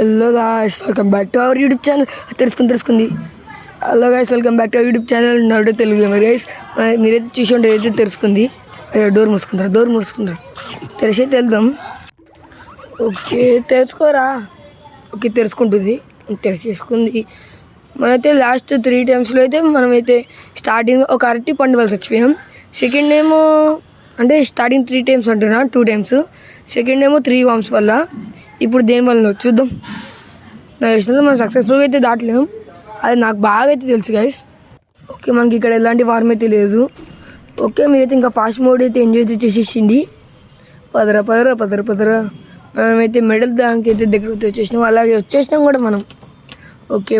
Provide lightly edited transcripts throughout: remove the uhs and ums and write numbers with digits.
Hello guys, welcome back to our YouTube channel. తెలుసుకుంది. Hello guys, welcome back to our YouTube channel నాడు తెలుగు. మరి guys, మీరైతే చూసి ఉంటే అయితే తెలుసుకుంది. డోర్ మూసుకుంటారు తెలిసే వెళ్దాం. ఓకే, తెలుసుకోరా. ఓకే, తెలుసుకుంటుంది. తెలిసేసుకుంది. మనమైతే లాస్ట్ 3 times అయితే మనమైతే స్టార్టింగ్ ఒక అరటి పండు వల్ల చచ్చిపోయాం. సెకండ్ ఏమో అంటే స్టార్టింగ్ 3 times అంటున్నా, 2 times. సెకండ్ ఏమో 3 worms వల్ల. ఇప్పుడు దేని వల్ల చూద్దాం. నాకు ఇష్టం మనం సక్సెస్ఫుల్గా అయితే దాటలేము, అది నాకు బాగా అయితే తెలుసు గైస్. ఓకే, మనకి ఇక్కడ ఎలాంటి వారం అయితే లేదు. ఓకే, మీరైతే ఇంకా ఫాస్ట్ మోడ్ అయితే ఎంజాయ్ అయితే చేసేసిండి. పదరా మనమైతే మెడల్ దానికి అయితే దగ్గర వచ్చేసినాం, అలాగే వచ్చేసినాం కూడా మనం. ఓకే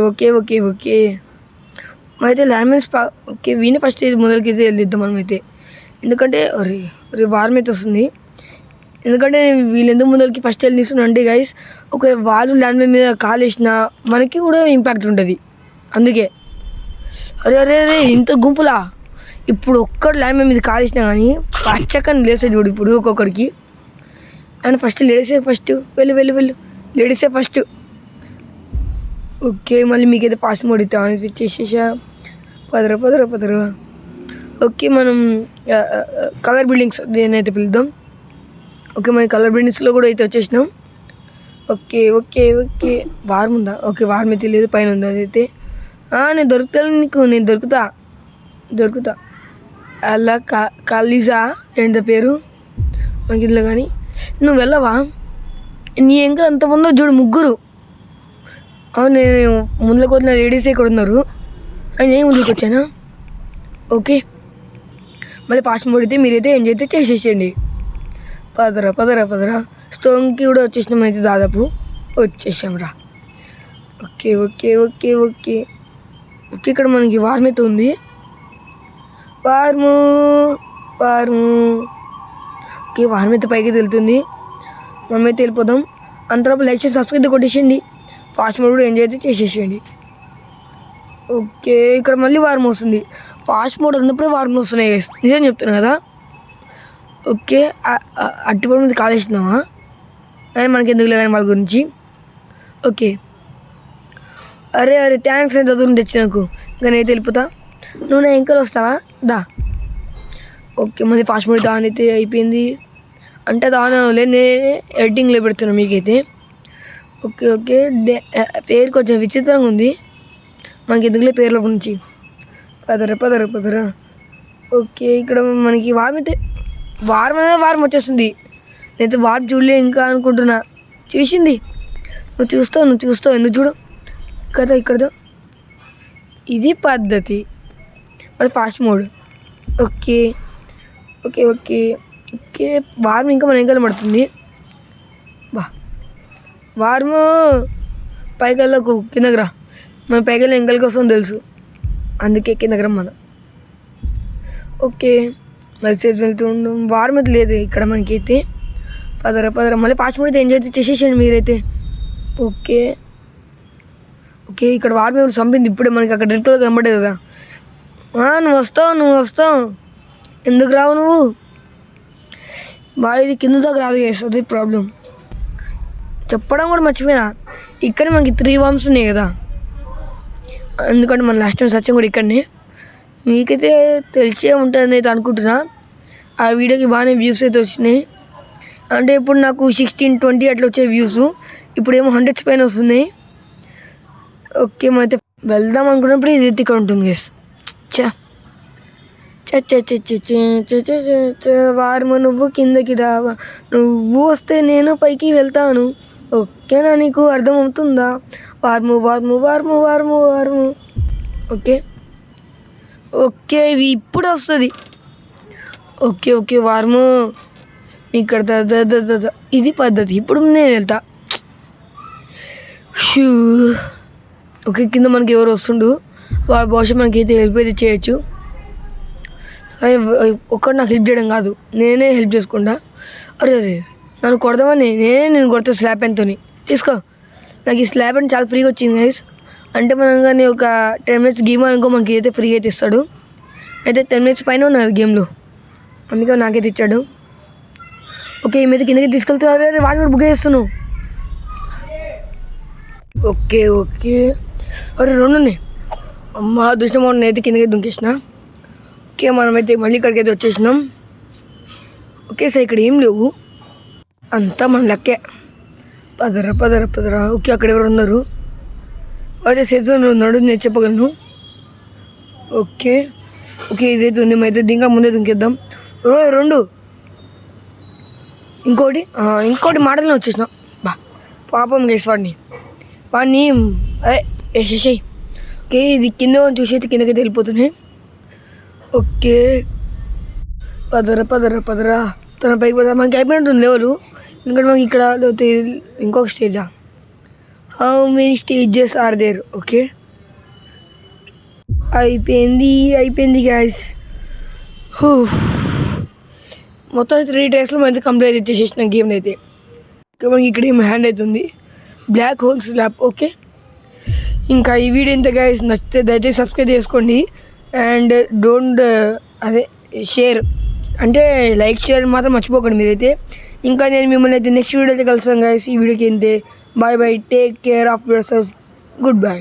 మనమైతే ల్యాండ్మైన్స్ ఓకే వీని ఫస్ట్ ఇది మొదలకైతే వెళ్ళిద్దాం మనమైతే. ఎందుకంటే వారం అయితే వస్తుంది. ఎందుకంటే వీళ్ళు ఎందుకు ముందరికి ఫస్ట్ వెళ్ళి తీసుకున్నా అంటే గైస్, ఒక వాళ్ళు ల్యాండ్మైన్ మీద కాల్ వేసినా మనకి కూడా ఇంపాక్ట్ ఉంటుంది. అందుకే అరే ఇంత గుంపులా ఇప్పుడు ఒక్కడు ల్యాండ్మైన్ మీద కాల్ వేసినా కానీ పచ్చకని లేసేది చూడు ఇప్పుడు ఒక్కొక్కడికి. అండ్ ఫస్ట్ లేడీసే ఫస్ట్, వెళ్ళు లేడీసే ఫస్ట్. ఓకే, మళ్ళీ మీకైతే ఫాస్ట్ మోడ్ అయితే చేసేసా. పదరా. ఓకే, మనం కలర్ బిల్డింగ్స్ దేనైతే పిలుద్దాం. ఓకే, మన కలర్ బిల్డింగ్స్లో కూడా అయితే వచ్చేసినాం. ఓకే వారం ఉందా? ఓకే, వారం అయితే లేదు, పైన ఉంది అదైతే. నేను దొరుకుతాను నీకు, నేను దొరుకుతా. అలా కాలీజా ఏంటి పేరు మనకి ఇందులో. కానీ నువ్వు వెళ్ళవా? నీ ఇంకా అంతమందో చూడు, 3. అవును, నేను ముందుకు వచ్చిన లేడీస్ ఇక్కడ ఉన్నారు, నేను ఏం ముందుకు వచ్చానా. ఓకే, మళ్ళీ ఫాస్ట్ మోడ్ అయితే మీరైతే ఎంజాయ్ అయితే చేసేసేయండి. పదరా. స్టోన్కి కూడా వచ్చేసినాం అయితే, దాదాపు వచ్చేసాం రా. ఓకే ఇక్కడ మనకి వారం అయితే ఉంది. వారము ఓకే, వారం అయితే పైకి వెళ్తుంది. మనమైతే వెళ్ళిపోదాం. అంతలోపు లైక్ చేసి సబ్స్క్రైబ్ కొట్టేసేయండి. ఫాస్ట్ మోడ్ కూడా ఎంజాయ్ అయితే చేసేసేయండి. ఓకే, ఇక్కడ మళ్ళీ వారం వస్తుంది. ఫాస్ట్ మోడ్ ఉన్నప్పుడే వారం వస్తున్నాయి, నిజం చెప్తున్నాను కదా. ఓకే, అట్టిపడి మీద కాల్ వేసినావా అని మనకి ఎందుకు లేదు వాళ్ళ గురించి. ఓకే, అరే థ్యాంక్స్ నేను చదువుకుని తెచ్చి నాకు. ఇంకా నేనైతే వెళ్ళిపోతా, నువ్వు నా ఎంకలు వస్తావా దా. ఓకే, మళ్ళీ ఫాస్ట్ మోడ్ దాని అయితే అయిపోయింది. అంటే దానిలే నేనే ఎడిటింగ్లో పెడుతున్నాను మీకైతే. ఓకే పేరు కొంచెం విచిత్రంగా ఉంది, మనకి ఎందుకులే పేర్ల గురించి. పదరా. ఓకే, ఇక్కడ మనకి వారం వచ్చేస్తుంది. నేనైతే వారం చూడలే ఇంకా అనుకుంటున్నా. చూసింది నువ్వు చూస్తావు ఎందుకు చూడు కదా. ఇక్కడ ఇది పద్ధతి, మరి ఫాస్ట్ మోడ్. ఓకే వారం ఇంకా మన వెనకాల పడుతుంది. వారము పైకల్లకు కిందకి రా. మన పైకల్ని వెనకాలకి వస్తుందో తెలుసు, అందుకే కిందకి రమ్మను. ఓకే, మళ్ళీ సేఫ్ వెళ్తుండం. వారం అయితే లేదు ఇక్కడ మనకైతే. పదరా మళ్ళీ ఫాస్ట్ మోడ్ అయితే ఎంజాయ్ చేసేసాను మీరైతే. ఓకే ఇక్కడ వారం ఎవరు చంపింది ఇప్పుడే మనకి అక్కడ రెడ్తో కనబడేది కదా. నువ్వు వస్తావు ఎందుకు రావు నువ్వు? ఇది కింద దాకా రాదు చేస్తుంది ప్రాబ్లం. చెప్పడం కూడా మర్చిపోయినా, ఇక్కడ మనకి 3 worms ఉన్నాయి కదా. ఎందుకంటే మన లాస్ట్ టైం సత్యం కూడా ఇక్కడనే. మీకైతే తెలిసే ఉంటుంది అయితే అనుకుంటున్నా. ఆ వీడియోకి బాగానే వ్యూస్ అయితే వచ్చినాయి. అంటే ఇప్పుడు నాకు 16-20 అట్లా వచ్చే వ్యూస్, ఇప్పుడేమో 100s పైన వస్తున్నాయి. ఓకే, అయితే వెళ్దాం అనుకున్నప్పుడు ఇది ఇక్కడ ఉంటుంది గైస్. వారము నువ్వు కిందకి రావా, నువ్వు వస్తే నేను పైకి వెళ్తాను. ఓకేనా, నీకు అర్థమవుతుందా? వారము. ఓకే ఇది ఇప్పుడు వస్తుంది. ఓకే వారము ఇక్కడ ఇది పద్ధతి. ఇప్పుడు నేను వెళ్తా. ఓకే, కింద మనకి ఎవరు వస్తుండు, వాళ్ళ బహుశా మనకి అయితే హెల్ప్ అయితే చేయొచ్చు. ఒక్కడు నాకు హెల్ప్ చేయడం కాదు, నేనే హెల్ప్ చేసుకుంటా. అరే నన్ను కొడదామని నేను కొడతా స్లాబ్ ఎంతో తీసుకో. నాకు ఈ స్లాబ్ అని చాలా ఫ్రీగా వచ్చింది గైస్. అంటే మనం కానీ ఒక 10 minutes గేమ్ అనుకో, మనకి అయితే ఫ్రీ అయితే ఇస్తాడు. అయితే 10 minutes పైన ఉన్నది గేమ్లో, అందుకే నాకైతే ఇచ్చాడు. ఓకే, ఈమెయితే కిందకి తీసుకెళ్తున్నారు. వాడిని కూడా బుక్ చేస్తున్నావు. Okay okay. అరే 2 ఉన్నాయి. అమ్మ అదృష్టం అయితే కిందకి దుంకేసిన. ఓకే మనమైతే మళ్ళీ ఇక్కడికైతే వచ్చేసినాం. ఓకే సార్ ఇక్కడ ఏం లేవు, అంతా మన లెక్కే. పదరా. ఓకే అక్కడ ఎవరు ఉన్నారు, వాడే సెజన్ ఉన్నాడు, నేను చెప్పగలను. ఓకే ఇదైతే ఉంది, మేమైతే దీంట్లో ముందే దుంకేద్దాం. 2 ఇంకోటి మాటలను వచ్చేసినాం. పాపం గేస్ వాడిని అదే వేసేసాయి. ఓకే ఇది కింద చూసి అయితే కిందకైతే వెళ్ళిపోతున్నాయి. ఓకే పదరా తన పైకి పోదా. మనకి అయిపోయినట్టుంది లెవెల్. ఎందుకంటే మనకి ఇక్కడ లేకపోతే ఇంకొక స్టేజా, how many stages are there. Okay అయిపోయింది గ్యాస్. మొత్తం 3 డేస్లో అయితే కంప్లీట్ అయితే చేసేసిన గేమ్ అయితే. మనకి ఇక్కడ ఏం హ్యాండ్ అవుతుంది, బ్లాక్ హోల్స్ ల్యాప్. ఓకే ఇంకా ఈ వీడియో ఎంత గైస్ నచ్చితే దయచేసి సబ్స్క్రైబ్ చేసుకోండి అండ్ డోంట్ షేర్ అంటే లైక్ షేర్ మాత్రం మర్చిపోకండి మీరైతే. ఇంకా నేను మిమ్మల్ని అయితే నెక్స్ట్ వీడియో అయితే కలుస్తాను గైస్. ఈ వీడియోకి అంతే. Bye take care of yourself. Good bye.